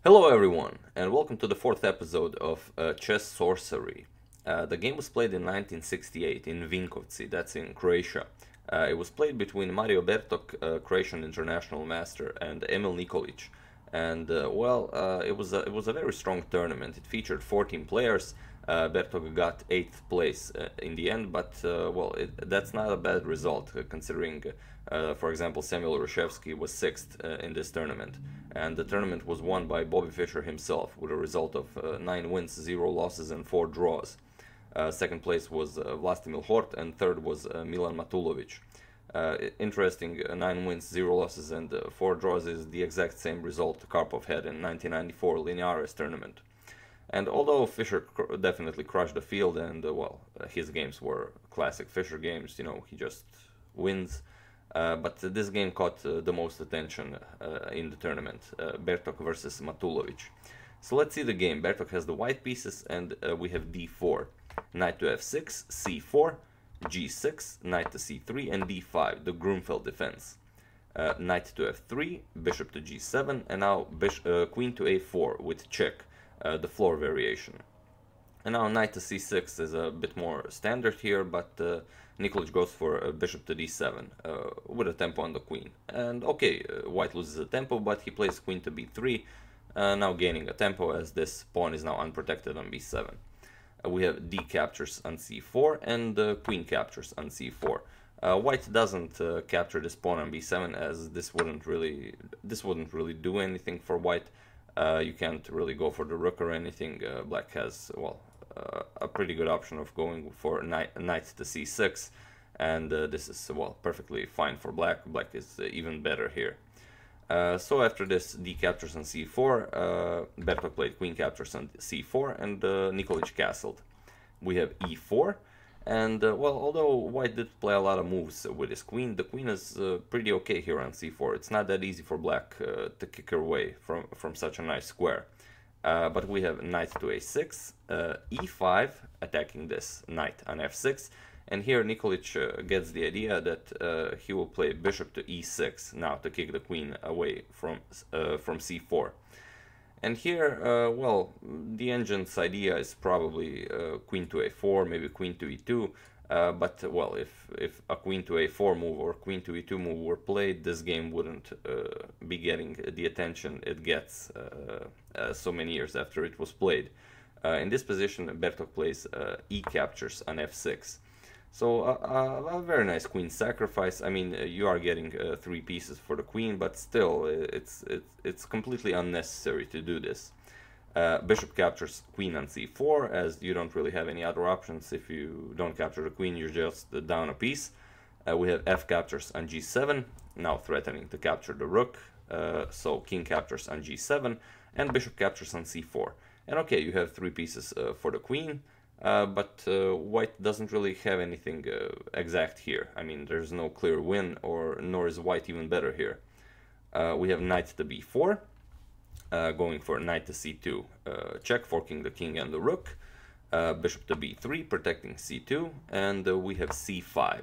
Hello everyone, and welcome to the fourth episode of Chess Sorcery. The game was played in 1968 in Vinkovci, that's in Croatia. It was played between Mario Bertok, Croatian international master, and Emil Nikolic. And it was a very strong tournament. It featured 14 players. Bertok got 8th place in the end, but that's not a bad result considering, for example, Samuel Reshevsky was 6th in this tournament, and the tournament was won by Bobby Fischer himself with a result of 9 wins, 0 losses, and 4 draws. Second place was Vlastimil Hort, and third was Milan Matulovic. Interesting, 9 wins, 0 losses, and 4 draws is the exact same result Karpov had in 1994 Linares tournament. And although Fischer definitely crushed the field, and his games were classic Fischer games, he just wins. But this game caught the most attention in the tournament, Bertok versus Matulovic. So let's see the game. Bertok has the white pieces, and we have d4, knight to f6, c4, g6, knight to c3, and d5, the Gruenfeld defense. Knight to f3, bishop to g7, and now queen to a4 with check, the Flohr variation. And now knight to c6 is a bit more standard here, but Nikolic goes for bishop to d7 with a tempo on the queen. And okay, white loses a tempo, but he plays queen to b3, now gaining a tempo as this pawn is now unprotected on b7. We have d captures on c4 and queen captures on c4. White doesn't capture this pawn on b7 as this wouldn't really do anything for white. You can't really go for the rook or anything. Black has, a pretty good option of going for knight to c6, and this is, perfectly fine for black. Black is even better here. So after this d captures on c4, Bertok played queen captures on c4, and Nikolic castled. We have e4, and although white did play a lot of moves with his queen, the queen is pretty okay here on c4. It's not that easy for black to kick her away from such a nice square. But we have knight to a6, e5, attacking this knight on f6, and here Nikolic gets the idea that he will play bishop to e6 now to kick the queen away from c4. And here, the engine's idea is probably queen to a4, maybe queen to e2, but if a queen to a4 move or queen to e2 move were played, this game wouldn't be getting the attention it gets so many years after it was played. In this position, Bertok plays e captures on f6. So a very nice queen sacrifice. I mean, you are getting 3 pieces for the queen, but still, it's completely unnecessary to do this. Bishop captures queen on c4, as you don't really have any other options. If you don't capture the queen, you're just down a piece. We have f captures on g7, now threatening to capture the rook. So king captures on g7, and bishop captures on c4. And okay, you have 3 pieces for the queen. But white doesn't really have anything exact here. I mean, there's no clear win, nor is white even better here. We have knight to b4, going for knight to c2, check, forking the king and the rook. Bishop to b3, protecting c2, and we have c5.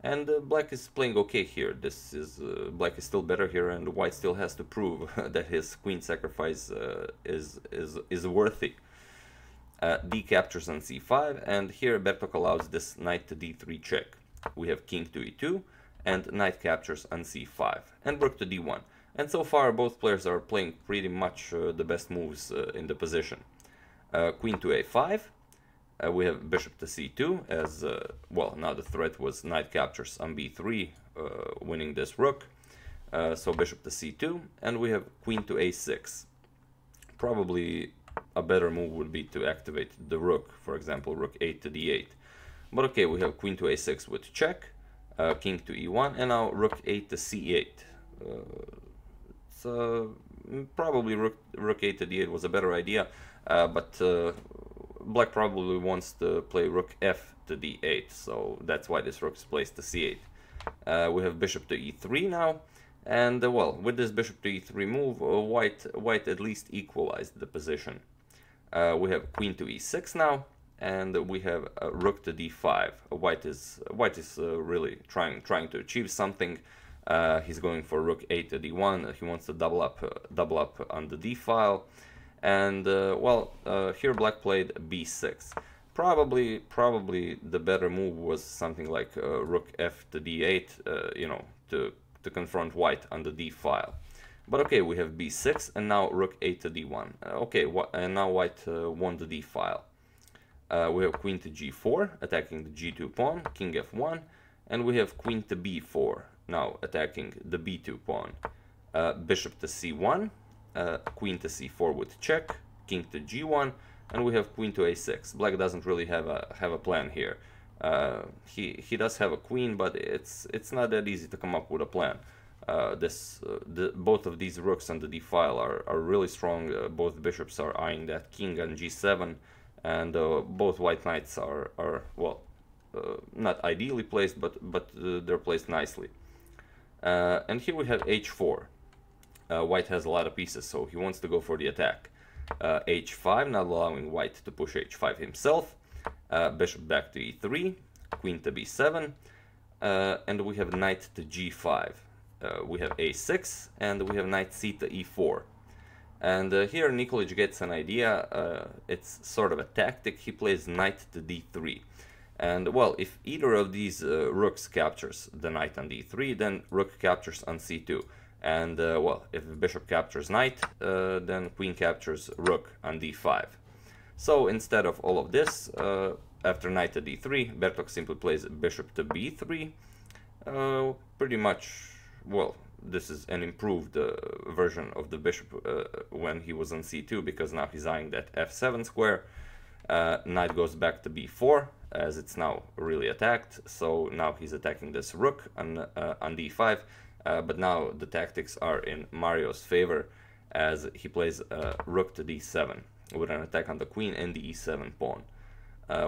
And black is playing okay here. Black is still better here, and white still has to prove that his queen sacrifice is worthy. D captures on c5, and here Bertok allows this knight to d3 check. We have king to e2, and knight captures on c5, and rook to d1. And so far, both players are playing pretty much the best moves in the position. Queen to a5, we have bishop to c2, as, now the threat was knight captures on b3, winning this rook. So bishop to c2, and we have queen to a6. Probably a better move would be to activate the rook, for example, rook 8 to d8. But okay, we have queen to a6 with check, king to e1, and now rook 8 to c8. Probably rook 8 to d8 was a better idea, but black probably wants to play rook f to d8, so that's why this rook is placed to c8. We have bishop to e3 now. And with this bishop to e3 move, white at least equalized the position. We have queen to e6 now, and we have rook to d5. White is really trying to achieve something. He's going for rook a to d1. He wants to double up on the d file, and well, here black played b6. Probably the better move was something like rook f to d8, you know, to confront white on the d file. But okay, we have b6 and now rook a to d1. Okay, and now white won the d file. We have queen to g4, attacking the g2 pawn, king f1, and we have queen to b4, now attacking the b2 pawn. Bishop to c1, queen to c4 with check, king to g1, and we have queen to a6. Black doesn't really have a plan here. He does have a queen, but it's not that easy to come up with a plan. Both of these rooks on the d file are really strong. Both bishops are eyeing that king on g7, and both white knights are well, not ideally placed, but they're placed nicely. And here we have h4. White has a lot of pieces, so he wants to go for the attack. h5, not allowing white to push h5 himself. Bishop back to e3, queen to b7, and we have knight to g5. We have a6, and we have knight c to e4. And here Nikolic gets an idea. It's sort of a tactic. He plays knight to d3. And well, if either of these rooks captures the knight on d3, then rook captures on c2. And well, if bishop captures knight, then queen captures rook on d5. So instead of all of this, after knight to d3, Bertok simply plays bishop to b3. Pretty much, well, this is an improved version of the bishop when he was on c2, because now he's eyeing that f7 square. Knight goes back to b4, as it's now really attacked. So now he's attacking this rook on d5. But now the tactics are in Mario's favor, as he plays rook to d7 with an attack on the queen and the e7 pawn.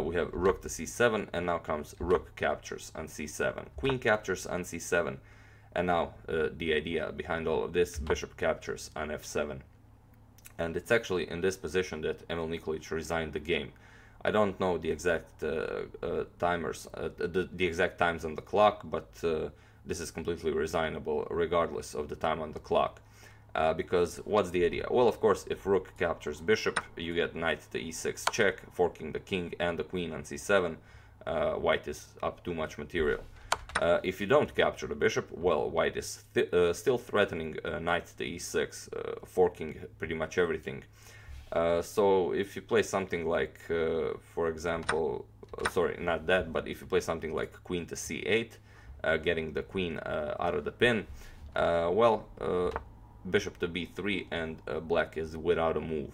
We have rook to c7, and now comes rook captures on c7, queen captures on c7, and now the idea behind all of this, bishop captures on f7. And it's actually in this position that Emil Nikolic resigned the game. I don't know the exact timers, the exact times on the clock, but this is completely resignable regardless of the time on the clock. Because what's the idea? Well, of course, if rook captures bishop, you get knight to e6 check, forking the king and the queen on c7. White is up too much material. If you don't capture the bishop, well, white is still threatening knight to e6, forking pretty much everything. So if you play something like, for example, sorry, not that, but if you play something like queen to c8, getting the queen out of the pin, well, bishop to b3, and black is without a move.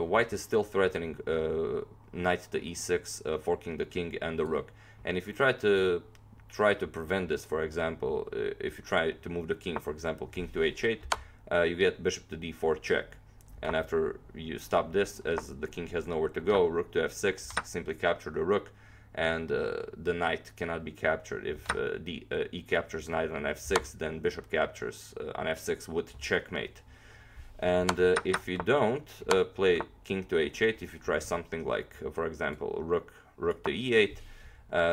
White is still threatening knight to e6, forking the king and the rook. And if you try to prevent this, for example, if you try to move the king, for example, king to h8, you get bishop to d4 check. And after you stop this, as the king has nowhere to go, rook to f6, simply capture the rook, and the knight cannot be captured. If e captures knight on f6, then bishop captures on f6 with checkmate. And if you don't play king to h8, if you try something like, for example, rook to e8,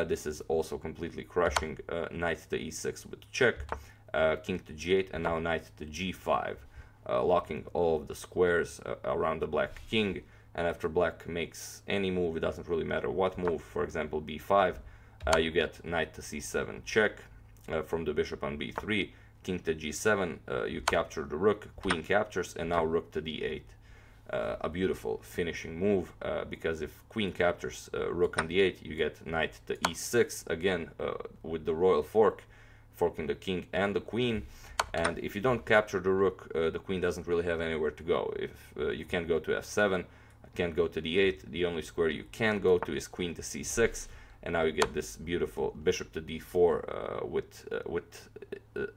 this is also completely crushing. Knight to e6 with check, king to g8, and now knight to g5, locking all of the squares around the black king. And after black makes any move, it doesn't really matter what move, for example b5, you get knight to c7 check from the bishop on b3, king to g7, you capture the rook, queen captures, and now rook to d8. A beautiful finishing move, because if queen captures rook on d8, you get knight to e6, again with the royal forking the king and the queen. And if you don't capture the rook, the queen doesn't really have anywhere to go. If you can't go to f7, can't go to d8, the only square you can go to is queen to c6, and now you get this beautiful bishop to d4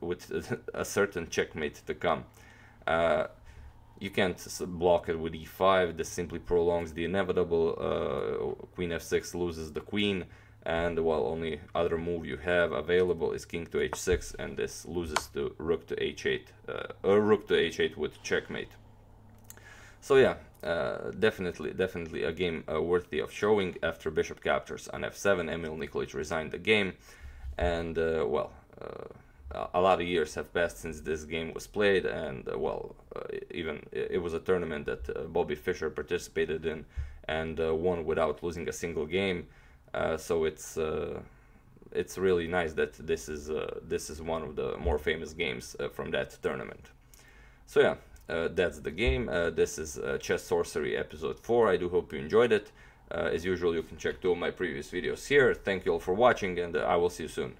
with a certain checkmate to come. You can't block it with e5. This simply prolongs the inevitable. Queen f6 loses the queen, and well, only other move you have available is king to h6, and this loses to rook to h8, rook to h8 with checkmate. So yeah, definitely a game worthy of showing. After bishop captures on f7, Emil Nikolic resigned the game, and well, a lot of years have passed since this game was played, and even it was a tournament that Bobby Fischer participated in and won without losing a single game. So it's really nice that this is one of the more famous games from that tournament. So yeah, that's the game. This is Chess Sorcery episode 4. I do hope you enjoyed it. As usual, you can check 2 of my previous videos here. Thank you all for watching, and I will see you soon.